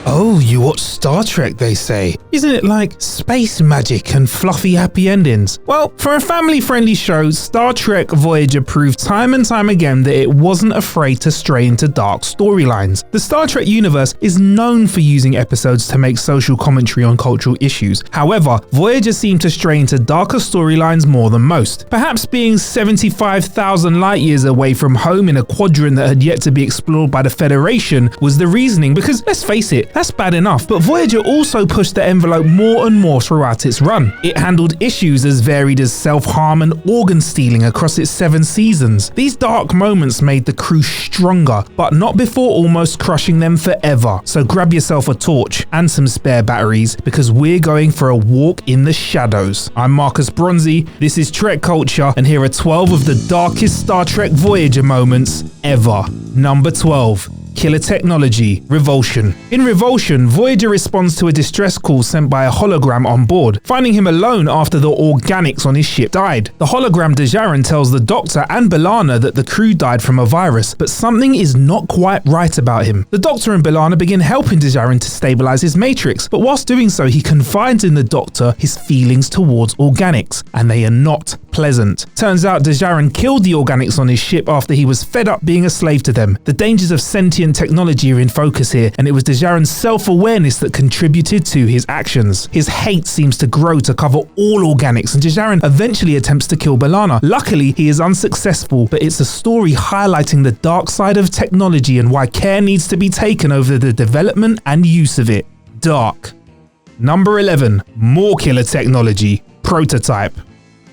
Oh, you watch Star Trek, they say. Isn't it like space magic and fluffy happy endings? Well, for a family-friendly show, Star Trek Voyager proved time and time again that it wasn't afraid to stray into dark storylines. The Star Trek universe is known for using episodes to make social commentary on cultural issues. However, Voyager seemed to stray into darker storylines more than most. Perhaps being 75,000 light years away from home in a quadrant that had yet to be explored by the Federation was the reasoning, because let's face it, that's bad enough, but Voyager also pushed the envelope more and more throughout its run. It handled issues as varied as self-harm and organ stealing across its 7 seasons. These dark moments made the crew stronger, but not before almost crushing them forever. So grab yourself a torch and some spare batteries, because we're going for a walk in the shadows. I'm Marcus Bronzy, this is Trek Culture, and here are 12 of the darkest Star Trek Voyager moments ever. Number 12. Killer technology, Revulsion. In Revulsion, Voyager responds to a distress call sent by a hologram on board, finding him alone after the organics on his ship died. The hologram Dejarin tells the Doctor and B'Elanna that the crew died from a virus, but something is not quite right about him. The Doctor and B'Elanna begin helping Dejarin to stabilize his matrix, but whilst doing so, he confides in the Doctor his feelings towards organics, and they are not pleasant. Turns out Dejarin killed the organics on his ship after he was fed up being a slave to them. The dangers of sentient technology are in focus here, and it was Dejarin's self-awareness that contributed to his actions. His hate seems to grow to cover all organics, and Dejarin eventually attempts to kill B'Elanna. Luckily, he is unsuccessful, but it's a story highlighting the dark side of technology and why care needs to be taken over the development and use of it. Dark. Number 11. More killer technology, Prototype.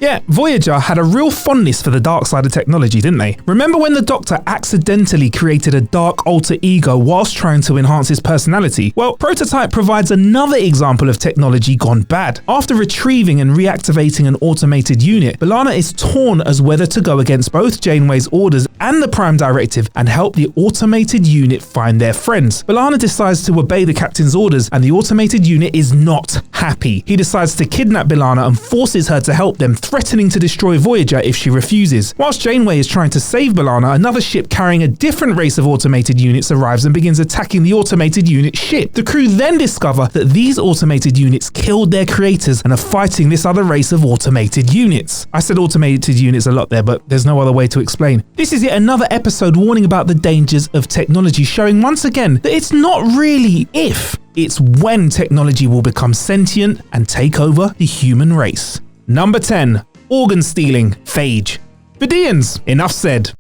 Yeah, Voyager had a real fondness for the dark side of technology, didn't they? Remember when the Doctor accidentally created a dark alter ego whilst trying to enhance his personality? Well, Prototype provides another example of technology gone bad. After retrieving and reactivating an automated unit, B'Elanna is torn as whether to go against both Janeway's orders and the Prime Directive and help the automated unit find their friends. B'Elanna decides to obey the captain's orders, and the automated unit is not happy. He decides to kidnap B'Elanna and forces her to help them, threatening to destroy Voyager if she refuses. Whilst Janeway is trying to save B'Elanna, another ship carrying a different race of automated units arrives and begins attacking the automated unit ship. The crew then discover that these automated units killed their creators and are fighting this other race of automated units. I said automated units a lot there, but there's no other way to explain. This is yet another episode warning about the dangers of technology, showing once again that it's not really if, it's when technology will become sentient and take over the human race. Number 10. Organ stealing, Phage. Vidians, enough said.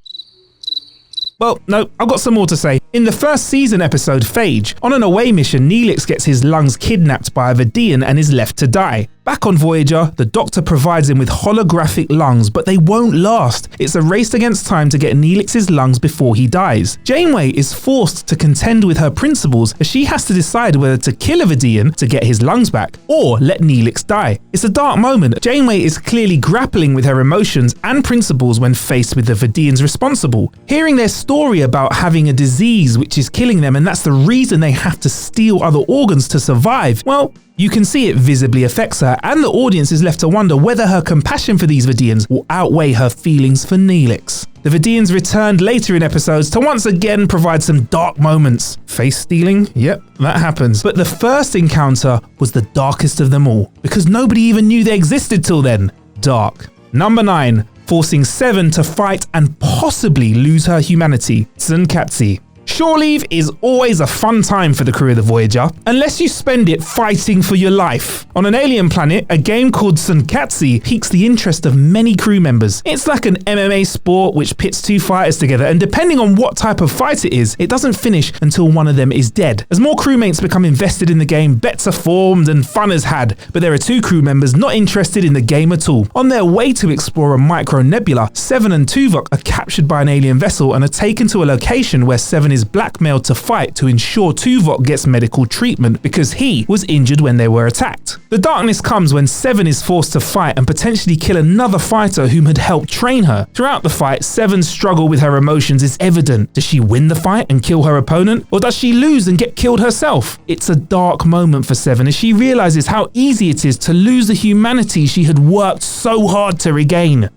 Well, no, I've got some more to say. In the first season episode Phage, on an away mission, Neelix gets his lungs kidnapped by a Vidian and is left to die. Back on Voyager, the Doctor provides him with holographic lungs, but they won't last. It's a race against time to get Neelix's lungs before he dies. Janeway is forced to contend with her principles as she has to decide whether to kill a Vidian to get his lungs back, or let Neelix die. It's a dark moment. Janeway is clearly grappling with her emotions and principles when faced with the Vidians responsible. Hearing their story about having a disease which is killing them, and that's the reason they have to steal other organs to survive, well, you can see it visibly affects her, and the audience is left to wonder whether her compassion for these Vidians will outweigh her feelings for Neelix. The Vidians returned later in episodes to once again provide some dark moments. Face stealing? Yep, that happens. But the first encounter was the darkest of them all, because nobody even knew they existed till then. Dark. Number 9. Forcing Seven to fight and possibly lose her humanity, Tsunkatsi. Shore leave is always a fun time for the crew of the Voyager, unless you spend it fighting for your life. On an alien planet, a game called Tsunkatsi piques the interest of many crew members. It's like an MMA sport which pits two fighters together, and depending on what type of fight it is, it doesn't finish until one of them is dead. As more crewmates become invested in the game, bets are formed and fun is had, but there are two crew members not interested in the game at all. On their way to explore a micro nebula, Seven and Tuvok are captured by an alien vessel and are taken to a location where Seven is blackmailed to fight to ensure Tuvok gets medical treatment because he was injured when they were attacked. The darkness comes when Seven is forced to fight and potentially kill another fighter whom had helped train her. Throughout the fight, Seven's struggle with her emotions is evident. Does she win the fight and kill her opponent, or does she lose and get killed herself? It's a dark moment for Seven as she realizes how easy it is to lose the humanity she had worked so hard to regain.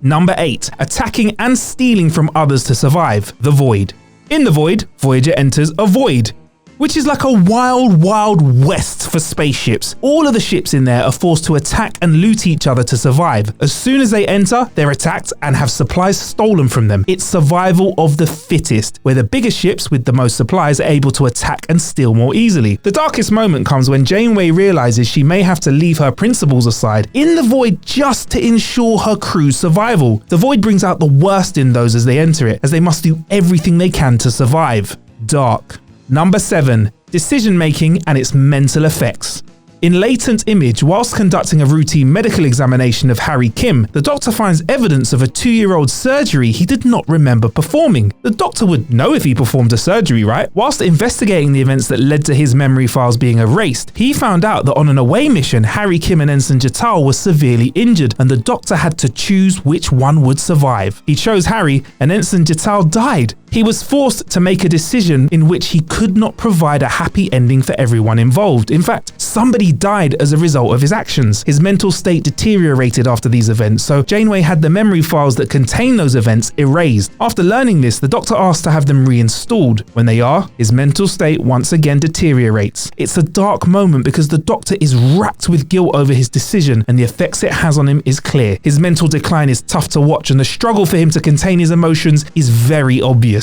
Number 8. Attacking and stealing from others to survive, the Void. In the Void, Voyager enters a void. which is like a wild, wild west for spaceships. All of the ships in there are forced to attack and loot each other to survive. As soon as they enter, they're attacked and have supplies stolen from them. It's survival of the fittest, where the bigger ships with the most supplies are able to attack and steal more easily. The darkest moment comes when Janeway realizes she may have to leave her principles aside in the void just to ensure her crew's survival. The void brings out the worst in those as they enter it, as they must do everything they can to survive. Dark. Number 7. Decision making and its mental effects. In Latent Image, whilst conducting a routine medical examination of Harry Kim, the doctor finds evidence of a 2-year-old surgery he did not remember performing. The doctor would know if he performed a surgery, right? Whilst investigating the events that led to his memory files being erased, he found out that on an away mission, Harry Kim and Ensign Jatal were severely injured, and the doctor had to choose which one would survive. He chose Harry, and Ensign Jatal died. He was forced to make a decision in which he could not provide a happy ending for everyone involved. In fact, somebody died as a result of his actions. His mental state deteriorated after these events, so Janeway had the memory files that contain those events erased. After learning this, the doctor asked to have them reinstalled. When they are, his mental state once again deteriorates. It's a dark moment because the doctor is racked with guilt over his decision, and the effects it has on him is clear. His mental decline is tough to watch, and the struggle for him to contain his emotions is very obvious.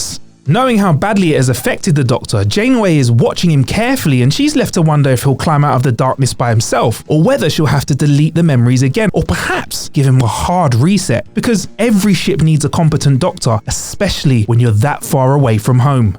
Knowing how badly it has affected the Doctor, Janeway is watching him carefully, and she's left to wonder if he'll climb out of the darkness by himself, or whether she'll have to delete the memories again, or perhaps give him a hard reset, because every ship needs a competent Doctor, especially when you're that far away from home.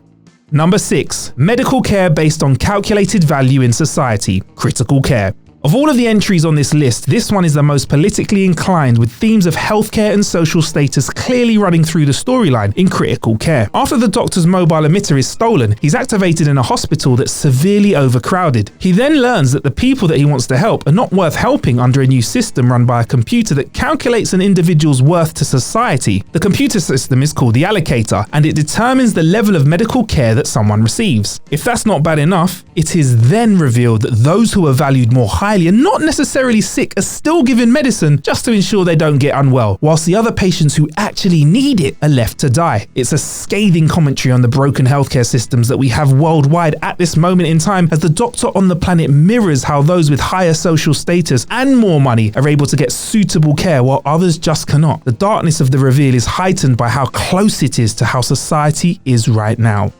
Number 6. Medical care based on calculated value in society. Critical care. Of all of the entries on this list, this one is the most politically inclined, with themes of healthcare and social status clearly running through the storyline in Critical Care. After the Doctor's mobile emitter is stolen, he's activated in a hospital that's severely overcrowded. He then learns that the people that he wants to help are not worth helping under a new system run by a computer that calculates an individual's worth to society. The computer system is called the Allocator, and it determines the level of medical care that someone receives. If that's not bad enough, it is then revealed that those who are valued more highly and not necessarily sick are still given medicine just to ensure they don't get unwell, whilst the other patients who actually need it are left to die. It's a scathing commentary on the broken healthcare systems that we have worldwide at this moment in time, as the Doctor on the planet mirrors how those with higher social status and more money are able to get suitable care while others just cannot. The darkness of the reveal is heightened by how close it is to how society is right now.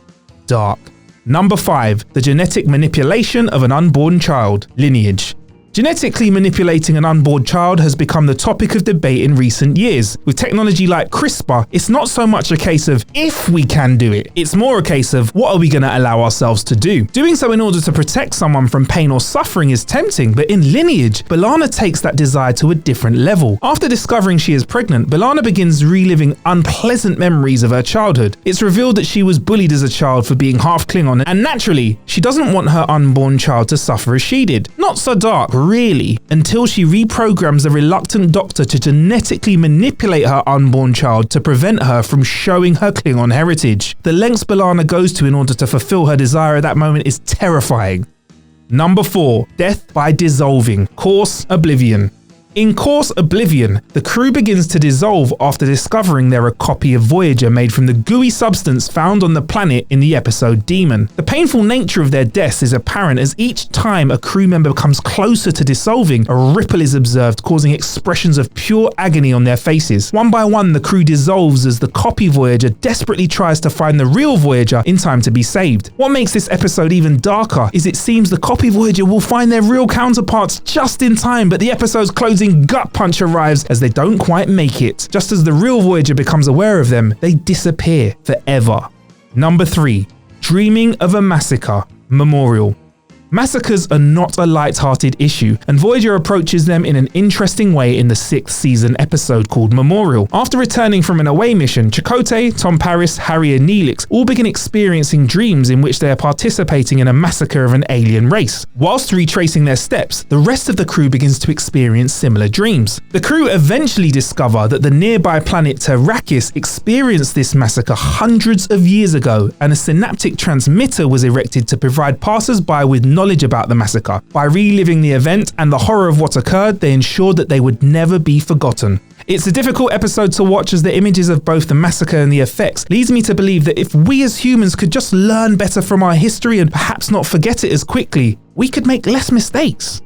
Dark. Number 5. The genetic manipulation of an unborn child. Lineage. Genetically manipulating an unborn child has become the topic of debate in recent years. With technology like CRISPR, it's not so much a case of if we can do it, it's more a case of what are we going to allow ourselves to do. Doing so in order to protect someone from pain or suffering is tempting, but in Lineage, B'Elanna takes that desire to a different level. After discovering she is pregnant, B'Elanna begins reliving unpleasant memories of her childhood. It's revealed that she was bullied as a child for being half Klingon, and naturally, she doesn't want her unborn child to suffer as she did. Not so dark, really, until she reprograms a reluctant Doctor to genetically manipulate her unborn child to prevent her from showing her Klingon heritage. The lengths B'Elanna goes to in order to fulfill her desire at that moment is terrifying. Number 4. Death by dissolving. Course Oblivion. In Course Oblivion, the crew begins to dissolve after discovering they're a copy of Voyager made from the gooey substance found on the planet in the episode Demon. The painful nature of their deaths is apparent, as each time a crew member comes closer to dissolving, a ripple is observed, causing expressions of pure agony on their faces. One by one, the crew dissolves as the copy Voyager desperately tries to find the real Voyager in time to be saved. What makes this episode even darker is it seems the copy Voyager will find their real counterparts just in time, but the episode's closing gut punch arrives as they don't quite make it. Just as the real Voyager becomes aware of them, they disappear forever. Number 3. Dreaming of a Massacre. Memorial. Massacres are not a light-hearted issue, and Voyager approaches them in an interesting way in the 6th season episode called Memorial. After returning from an away mission, Chakotay, Tom Paris, Harry and Neelix all begin experiencing dreams in which they are participating in a massacre of an alien race. Whilst retracing their steps, the rest of the crew begins to experience similar dreams. The crew eventually discover that the nearby planet Terrakis experienced this massacre hundreds of years ago, and a synaptic transmitter was erected to provide passers-by with knowledge about the massacre. By reliving the event and the horror of what occurred, they ensured that they would never be forgotten. It's a difficult episode to watch as the images of both the massacre and the effects leads me to believe that if we as humans could just learn better from our history and perhaps not forget it as quickly, we could make less mistakes.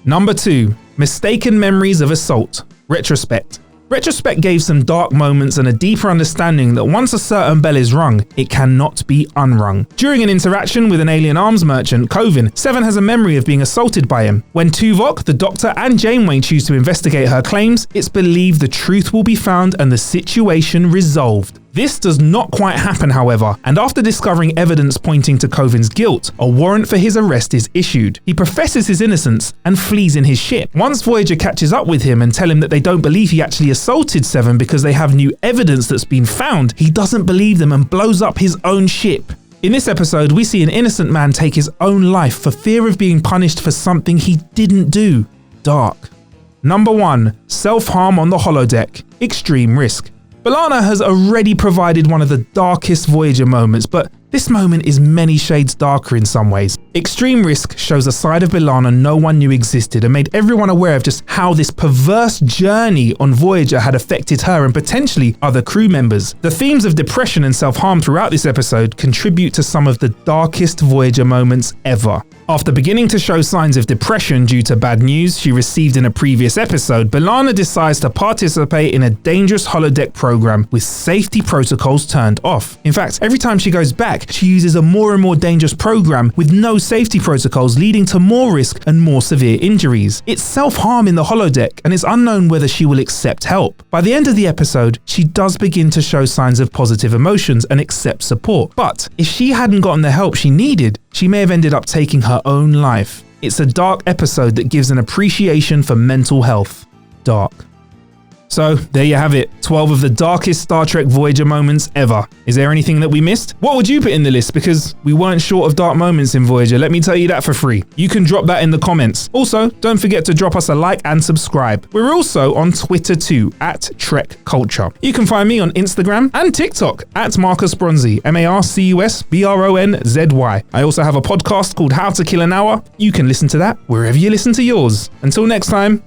Number 2. Mistaken memories of assault. Retrospect. Retrospect gave some dark moments and a deeper understanding that once a certain bell is rung, it cannot be unrung. During an interaction with an alien arms merchant, Kovin, Seven has a memory of being assaulted by him. When Tuvok, the Doctor and Janeway choose to investigate her claims, it's believed the truth will be found and the situation resolved. This does not quite happen, however, and after discovering evidence pointing to Kovin's guilt, a warrant for his arrest is issued. He professes his innocence and flees in his ship. Once Voyager catches up with him and tell him that they don't believe he actually assaulted Seven because they have new evidence that's been found, he doesn't believe them and blows up his own ship. In this episode, we see an innocent man take his own life for fear of being punished for something he didn't do. Dark. Number 1. Self-harm on the holodeck. Extreme risk. B'Elanna has already provided one of the darkest Voyager moments, but this moment is many shades darker in some ways. Extreme Risk shows a side of B'Elanna no one knew existed and made everyone aware of just how this perverse journey on Voyager had affected her and potentially other crew members. The themes of depression and self-harm throughout this episode contribute to some of the darkest Voyager moments ever. After beginning to show signs of depression due to bad news she received in a previous episode, B'Elanna decides to participate in a dangerous holodeck program with safety protocols turned off. In fact, every time she goes back, she uses a more and more dangerous program with no safety protocols, leading to more risk and more severe injuries. It's self-harm in the holodeck, and it's unknown whether she will accept help. By the end of the episode, she does begin to show signs of positive emotions and accept support. But if she hadn't gotten the help she needed, she may have ended up taking her own life. It's a dark episode that gives an appreciation for mental health. Dark. So there you have it, 12 of the darkest Star Trek Voyager moments ever. Is there anything that we missed? What would you put in the list? Because we weren't short of dark moments in Voyager, let me tell you that for free. You can drop that in the comments. Also, don't forget to drop us a like and subscribe. We're also on Twitter too, @TrekCulture. You can find me on Instagram and TikTok @MarcusBronzy, MarcusBronzy. I also have a podcast called How to Kill an Hour. You can listen to that wherever you listen to yours. Until next time,